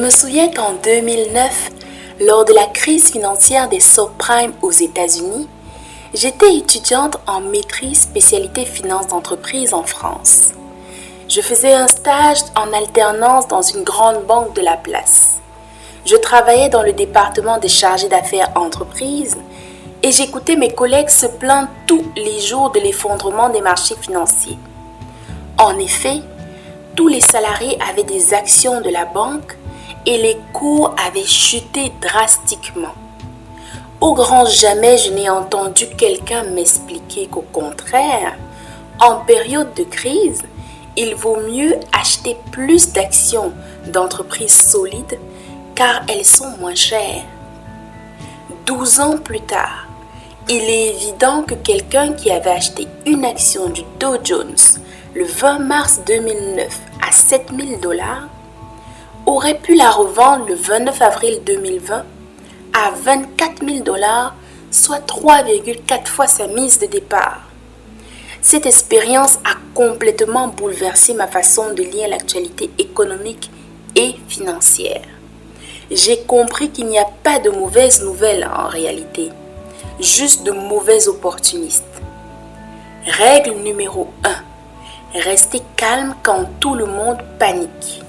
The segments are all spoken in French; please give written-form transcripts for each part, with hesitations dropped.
me souviens qu'en 2009, lors de la crise financière des subprimes aux États-Unis, j'étais étudiante en maîtrise spécialité finance d'entreprise en France. Je faisais un stage en alternance dans une grande banque de la place. Je travaillais dans le département des chargés d'affaires entreprises et j'écoutais mes collègues se plaindre tous les jours de l'effondrement des marchés financiers. En effet, tous les salariés avaient des actions de la banque et les cours avaient chuté drastiquement. Au grand jamais, je n'ai entendu quelqu'un m'expliquer qu'au contraire, en période de crise, il vaut mieux acheter plus d'actions d'entreprises solides car elles sont moins chères. 12 ans plus tard, il est évident que quelqu'un qui avait acheté une action du Dow Jones le 20 mars 2009 à 7 000 $ aurait pu la revendre le 29 avril 2020 à 24 000 $, soit 3,4 fois sa mise de départ. Cette expérience a complètement bouleversé ma façon de lire l'actualité économique et financière. J'ai compris qu'il n'y a pas de mauvaises nouvelles en réalité, juste de mauvais opportunistes. Règle numéro 1. Restez calme quand tout le monde panique.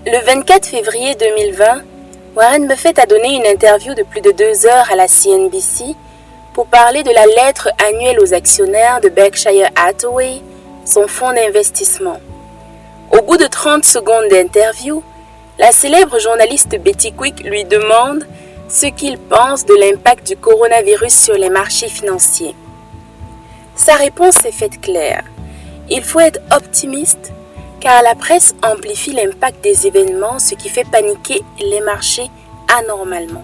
Le 24 février 2020, Warren Buffett a donné une interview de plus de 2 heures à la CNBC pour parler de la lettre annuelle aux actionnaires de Berkshire Hathaway, son fonds d'investissement. Au bout de 30 secondes d'interview, la célèbre journaliste Betty Quick lui demande ce qu'il pense de l'impact du coronavirus sur les marchés financiers. Sa réponse est faite claire. Il faut être optimiste car la presse amplifie l'impact des événements, ce qui fait paniquer les marchés anormalement.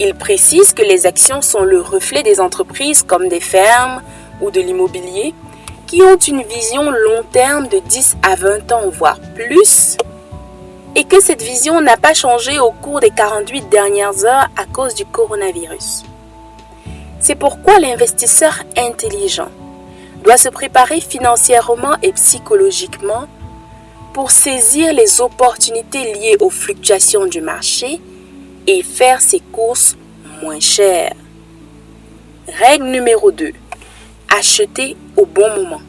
Il précise que les actions sont le reflet des entreprises comme des fermes ou de l'immobilier qui ont une vision long terme de 10 à 20 ans, voire plus, et que cette vision n'a pas changé au cours des 48 dernières heures à cause du coronavirus. C'est pourquoi l'investisseur intelligent doit se préparer financièrement et psychologiquement pour saisir les opportunités liées aux fluctuations du marché et faire ses courses moins chères. Règle numéro 2. Acheter au bon moment.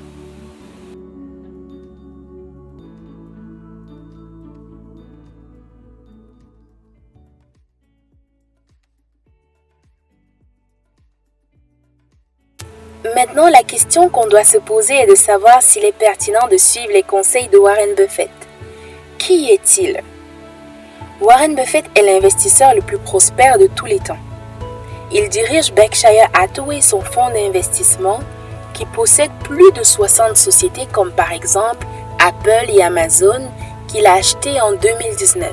Maintenant, la question qu'on doit se poser est de savoir s'il est pertinent de suivre les conseils de Warren Buffett. Qui est-il? Warren Buffett est l'investisseur le plus prospère de tous les temps. Il dirige Berkshire Hathaway, son fonds d'investissement, qui possède plus de 60 sociétés comme par exemple Apple et Amazon qu'il a acheté en 2019.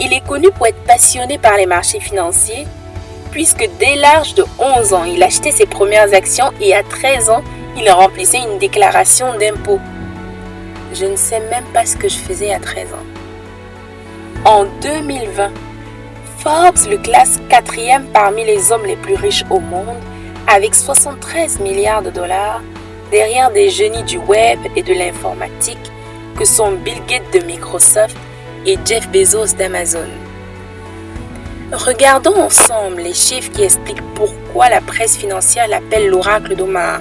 Il est connu pour être passionné par les marchés financiers puisque dès l'âge de 11 ans, il achetait ses premières actions et à 13 ans, il remplissait une déclaration d'impôt. Je ne sais même pas ce que je faisais à 13 ans. En 2020, Forbes le classe 4e parmi les hommes les plus riches au monde avec 73 milliards $, derrière des génies du web et de l'informatique que sont Bill Gates de Microsoft et Jeff Bezos d'Amazon. Regardons ensemble les chiffres qui expliquent pourquoi la presse financière l'appelle l'oracle d'Omaha.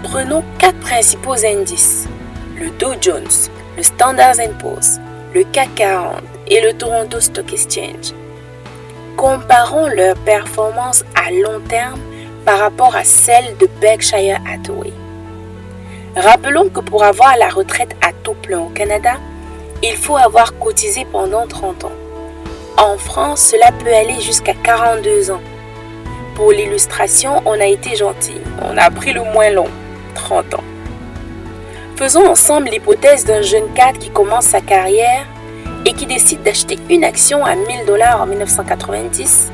Prenons 4 principaux indices, le Dow Jones, le Standard & Poor's, le CAC 40 et le Toronto Stock Exchange. Comparons leurs performances à long terme par rapport à celles de Berkshire Hathaway. Rappelons que pour avoir la retraite à taux plein au Canada, il faut avoir cotisé pendant 30 ans. En France, cela peut aller jusqu'à 42 ans. Pour l'illustration, on a été gentil. On a pris le moins long, 30 ans. Faisons ensemble l'hypothèse d'un jeune cadre qui commence sa carrière et qui décide d'acheter une action à 1 000 $ en 1990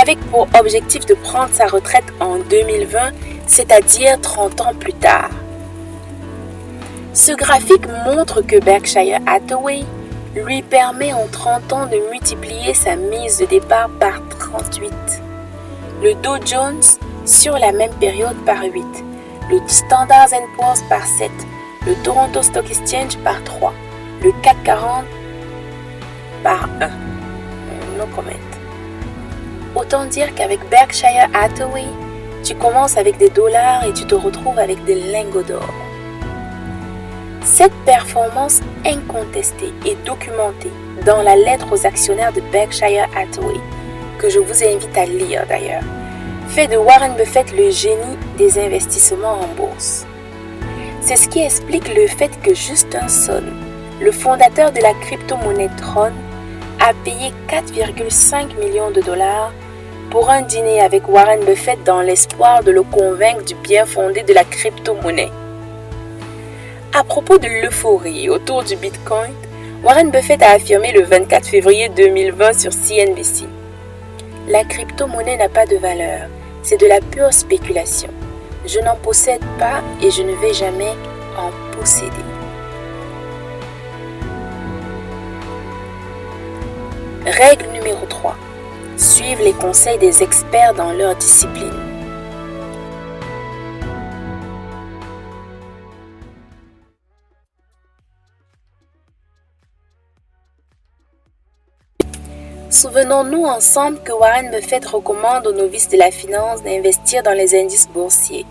avec pour objectif de prendre sa retraite en 2020, c'est-à-dire 30 ans plus tard. Ce graphique montre que Berkshire Hathaway lui permet en 30 ans de multiplier sa mise de départ par 38. Le Dow Jones sur la même période par 8. Le Standard & Poor's par 7. Le Toronto Stock Exchange par 3. Le CAC 40 par 1. No comment. Autant dire qu'avec Berkshire Hathaway, tu commences avec des dollars et tu te retrouves avec des lingots d'or. Cette performance incontestée et documentée dans la lettre aux actionnaires de Berkshire Hathaway, que je vous invite à lire d'ailleurs, fait de Warren Buffett le génie des investissements en bourse. C'est ce qui explique le fait que Justin Sun, le fondateur de la crypto-monnaie Tron, a payé 4,5 millions de dollars pour un dîner avec Warren Buffett dans l'espoir de le convaincre du bien fondé de la crypto-monnaie. À propos de l'euphorie autour du Bitcoin, Warren Buffett a affirmé le 24 février 2020 sur CNBC. La crypto-monnaie n'a pas de valeur, c'est de la pure spéculation. Je n'en possède pas et je ne vais jamais en posséder. Règle numéro 3. Suivre les conseils des experts dans leur discipline. Souvenons-nous ensemble que Warren Buffett recommande aux novices de la finance d'investir dans les indices boursiers.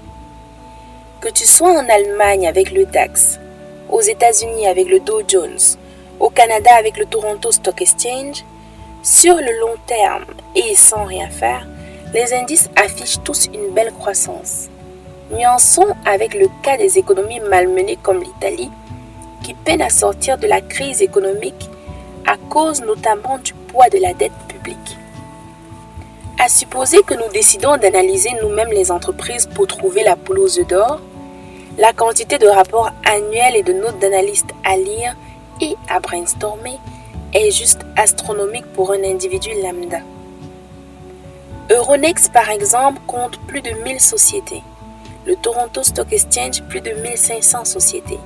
Que tu sois en Allemagne avec le DAX, aux États-Unis avec le Dow Jones, au Canada avec le Toronto Stock Exchange, sur le long terme et sans rien faire, les indices affichent tous une belle croissance. Nuançons avec le cas des économies malmenées comme l'Italie, qui peine à sortir de la crise économique à cause notamment du poids de la dette publique. À supposer que nous décidons d'analyser nous-mêmes les entreprises pour trouver la poule aux œufs d'or, la quantité de rapports annuels et de notes d'analystes à lire et à brainstormer est juste astronomique pour un individu lambda. Euronext, par exemple, compte plus de 1000 sociétés. Le Toronto Stock Exchange, plus de 1500 sociétés.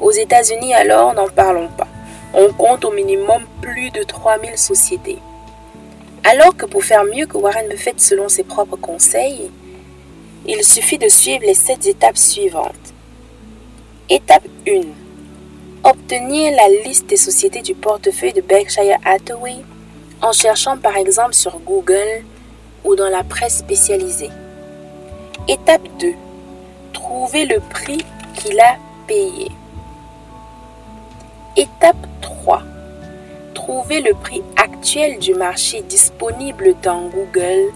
Aux États-Unis, alors, n'en parlons pas. On compte au minimum plus de 3000 sociétés. Alors que pour faire mieux que Warren Buffett selon ses propres conseils, il suffit de suivre les 7 étapes suivantes. Étape 1. Obtenir la liste des sociétés du portefeuille de Berkshire Hathaway en cherchant par exemple sur Google ou dans la presse spécialisée. Étape 2. Trouver le prix qu'il a payé. Étape 3. Trouver le prix actuel du marché disponible dans Google,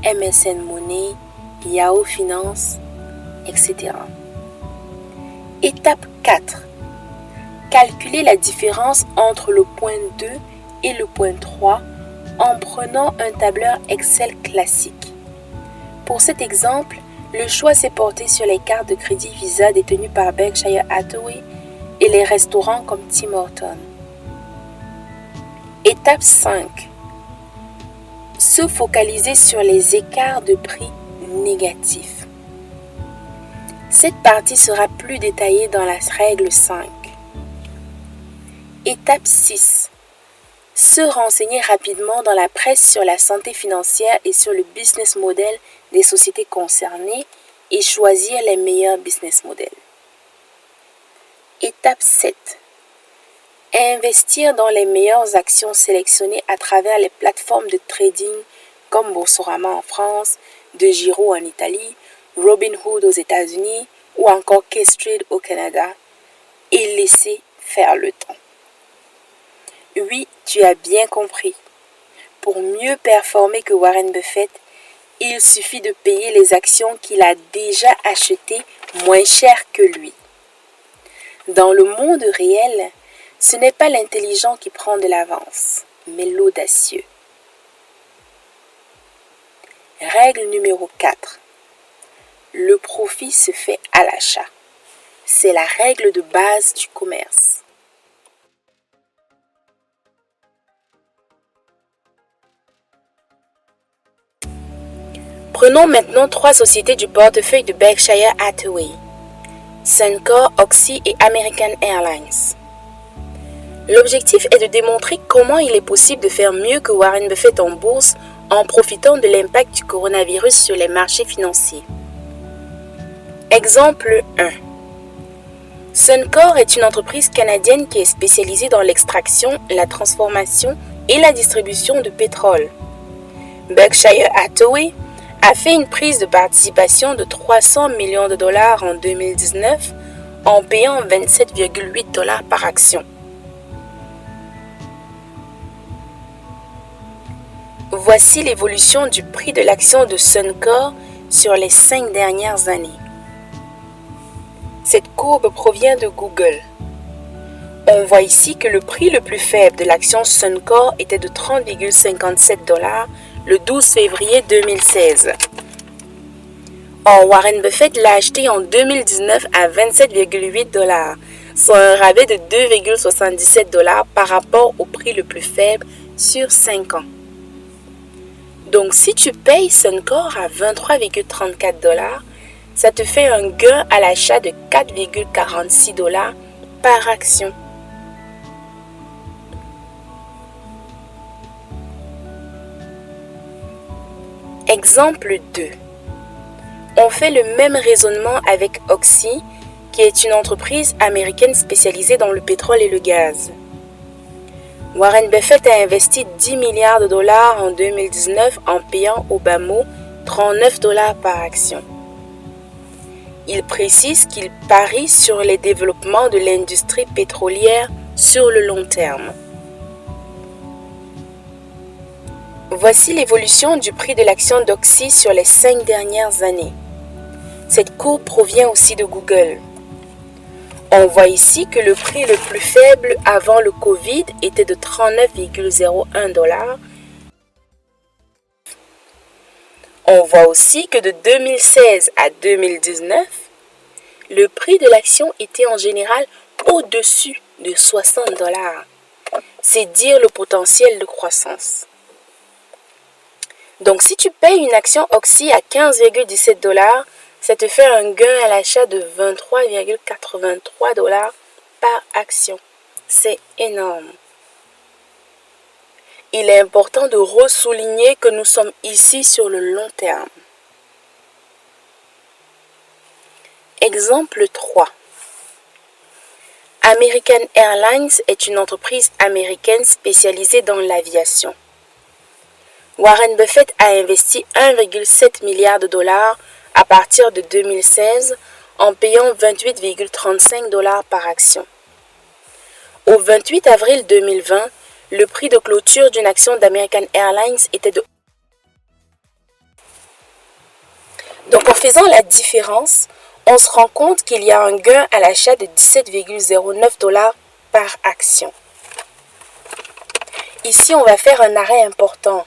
MSN Money, Yahoo Finance, etc. Étape 4. Calculer la différence entre le point 2 et le point 3 en prenant un tableur Excel classique. Pour cet exemple, le choix s'est porté sur les cartes de crédit Visa détenues par Berkshire Hathaway et les restaurants comme Tim Hortons. Étape 5. Se focaliser sur les écarts de prix négatifs. Cette partie sera plus détaillée dans la règle 5. Étape 6. Se renseigner rapidement dans la presse sur la santé financière et sur le business model des sociétés concernées et choisir les meilleurs business models. Étape 7. Investir dans les meilleures actions sélectionnées à travers les plateformes de trading comme Boursorama en France, DeGiro en Italie, Robinhood aux États-Unis ou encore K-Street au Canada et laisser faire le temps. Oui, tu as bien compris. Pour mieux performer que Warren Buffett, il suffit de payer les actions qu'il a déjà achetées moins cher que lui. Dans le monde réel, ce n'est pas l'intelligent qui prend de l'avance, mais l'audacieux. Règle numéro 4. Le profit se fait à l'achat. C'est la règle de base du commerce. Prenons maintenant 3 sociétés du portefeuille de Berkshire Hathaway, Suncor, Oxy et American Airlines. L'objectif est de démontrer comment il est possible de faire mieux que Warren Buffett en bourse en profitant de l'impact du coronavirus sur les marchés financiers. Exemple 1. Suncor est une entreprise canadienne qui est spécialisée dans l'extraction, la transformation et la distribution de pétrole. Berkshire Hathaway a fait une prise de participation de 300 millions de dollars en 2019 en payant 27,8 dollars par action. Voici l'évolution du prix de l'action de Suncor sur les 5 dernières années. Cette courbe provient de Google. On voit ici que le prix le plus faible de l'action Suncor était de 30,57 dollars le 12 février 2016. Or, Warren Buffett l'a acheté en 2019 à 27,8 dollars, soit un rabais de 2,77 dollars par rapport au prix le plus faible sur 5 ans. Donc, si tu payes Suncor à 23,34 dollars, ça te fait un gain à l'achat de 4,46 dollars par action. Exemple 2. On fait le même raisonnement avec Oxy, qui est une entreprise américaine spécialisée dans le pétrole et le gaz. Warren Buffett a investi 10 milliards de dollars en 2019 en payant au bas mot 39 dollars par action. Il précise qu'il parie sur les développements de l'industrie pétrolière sur le long terme. Voici l'évolution du prix de l'action d'Oxy sur les 5 dernières années. Cette courbe provient aussi de Google. On voit ici que le prix le plus faible avant le Covid était de 39,01 dollars. On voit aussi que de 2016 à 2019, le prix de l'action était en général au-dessus de 60 dollars. C'est dire le potentiel de croissance. Donc, si tu payes une action Oxy à 15,17 dollars, ça te fait un gain à l'achat de 23,83 dollars par action. C'est énorme. Il est important de ressouligner que nous sommes ici sur le long terme. Exemple 3. American Airlines est une entreprise américaine spécialisée dans l'aviation. Warren Buffett a investi 1,7 milliard de dollars à partir de 2016 en payant 28,35 dollars par action. Au 28 avril 2020, le prix de clôture d'une action d'American Airlines était de... Donc en faisant la différence, on se rend compte qu'il y a un gain à l'achat de 17,09 dollars par action. Ici, on va faire un arrêt important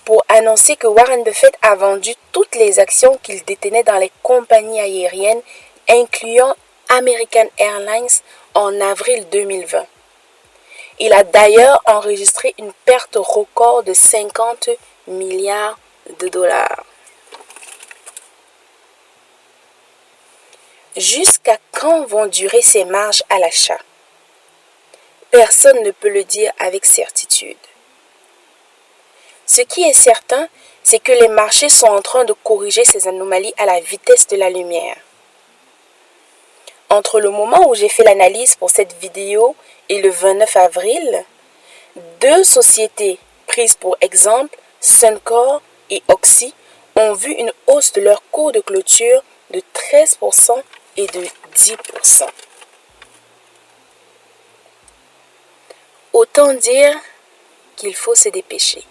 pour annoncer que Warren Buffett a vendu toutes les actions qu'il détenait dans les compagnies aériennes, incluant American Airlines en avril 2020. Il a d'ailleurs enregistré une perte record de 50 milliards de dollars. Jusqu'à quand vont durer ces marges à l'achat? Personne ne peut le dire avec certitude. Ce qui est certain, c'est que les marchés sont en train de corriger ces anomalies à la vitesse de la lumière. Entre le moment où j'ai fait l'analyse pour cette vidéo et le 29 avril, 2 sociétés prises pour exemple, Suncor et Oxy, ont vu une hausse de leur cours de clôture de 13% et de 10%. Autant dire qu'il faut se dépêcher.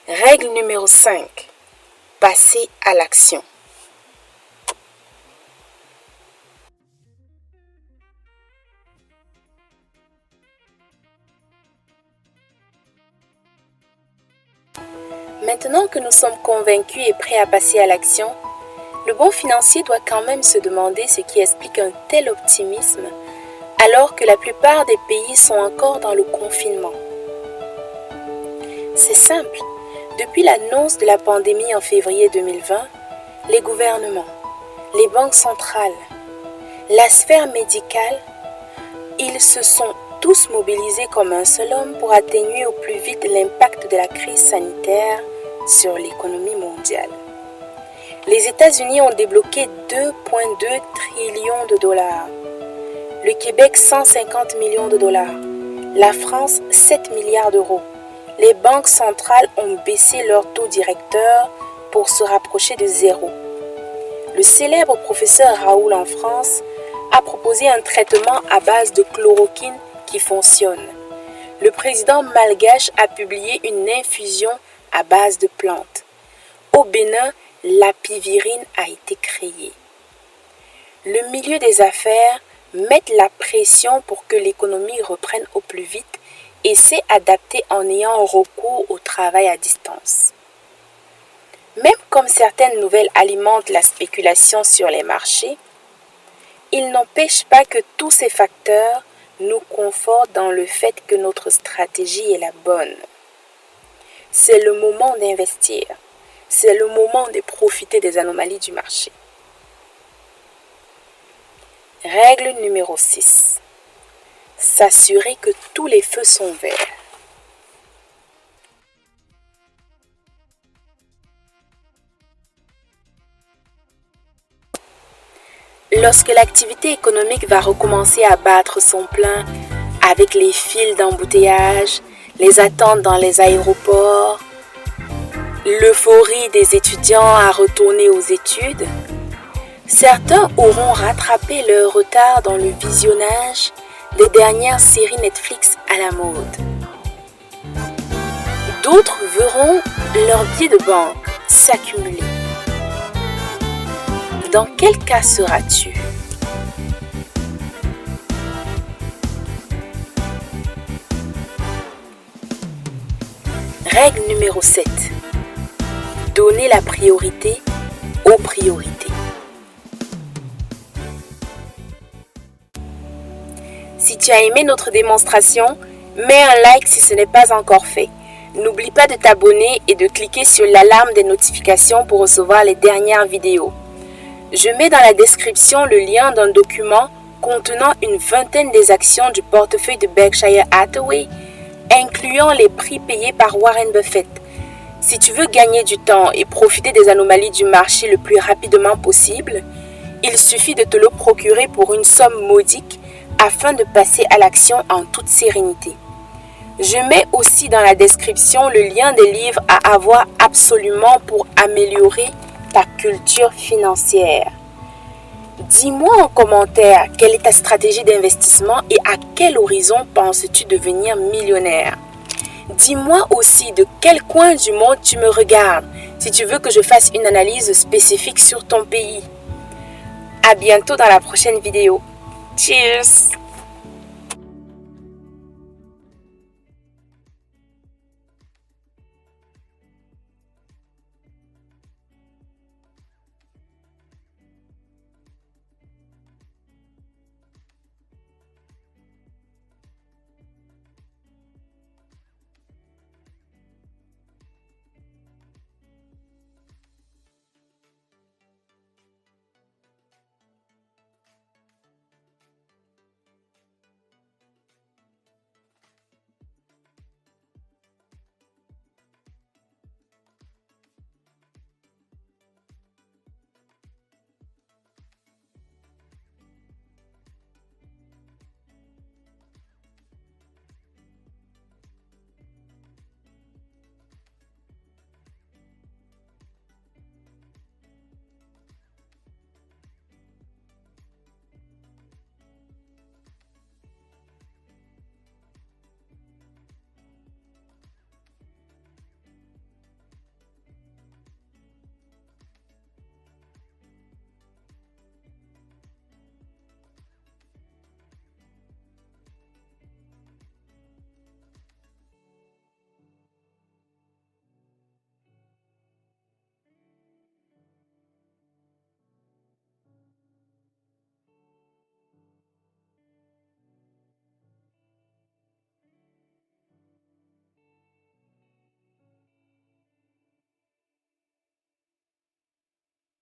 Règle numéro 5. Passer à l'action. Maintenant que nous sommes convaincus et prêts à passer à l'action, le bon financier doit quand même se demander ce qui explique un tel optimisme alors que la plupart des pays sont encore dans le confinement. C'est simple. Depuis l'annonce de la pandémie en février 2020, les gouvernements, les banques centrales, la sphère médicale, ils se sont tous mobilisés comme un seul homme pour atténuer au plus vite l'impact de la crise sanitaire sur l'économie mondiale. Les États-Unis ont débloqué 2,2 trillions de dollars, le Québec 150 millions de dollars, la France 7 milliards d'euros. Les banques centrales ont baissé leur taux directeur pour se rapprocher de zéro. Le célèbre professeur Raoult en France a proposé un traitement à base de chloroquine qui fonctionne. Le président malgache a publié une infusion à base de plantes. Au Bénin, l'apivirine a été créée. Le milieu des affaires met la pression pour que l'économie reprenne au plus vite et s'est adapté en ayant recours au travail à distance. Même comme certaines nouvelles alimentent la spéculation sur les marchés, il n'empêche pas que tous ces facteurs nous confortent dans le fait que notre stratégie est la bonne. C'est le moment d'investir, c'est le moment de profiter des anomalies du marché. Règle numéro 6. S'assurer que tous les feux sont verts. Lorsque l'activité économique va recommencer à battre son plein avec les files d'embouteillage, les attentes dans les aéroports, l'euphorie des étudiants à retourner aux études, certains auront rattrapé leur retard dans le visionnage des dernières séries Netflix à la mode. D'autres verront leurs billets de banque s'accumuler. Dans quel cas seras-tu? Règle numéro 7. Donner la priorité aux priorités. Si tu as aimé notre démonstration, mets un like si ce n'est pas encore fait. N'oublie pas de t'abonner et de cliquer sur l'alarme des notifications pour recevoir les dernières vidéos. Je mets dans la description le lien d'un document contenant une vingtaine des actions du portefeuille de Berkshire Hathaway, incluant les prix payés par Warren Buffett. Si tu veux gagner du temps et profiter des anomalies du marché le plus rapidement possible, il suffit de te le procurer pour une somme modique afin de passer à l'action en toute sérénité. Je mets aussi dans la description le lien des livres à avoir absolument pour améliorer ta culture financière. Dis-moi en commentaire quelle est ta stratégie d'investissement et à quel horizon penses-tu devenir millionnaire. Dis-moi aussi de quel coin du monde tu me regardes si tu veux que je fasse une analyse spécifique sur ton pays. À bientôt dans la prochaine vidéo. Cheers!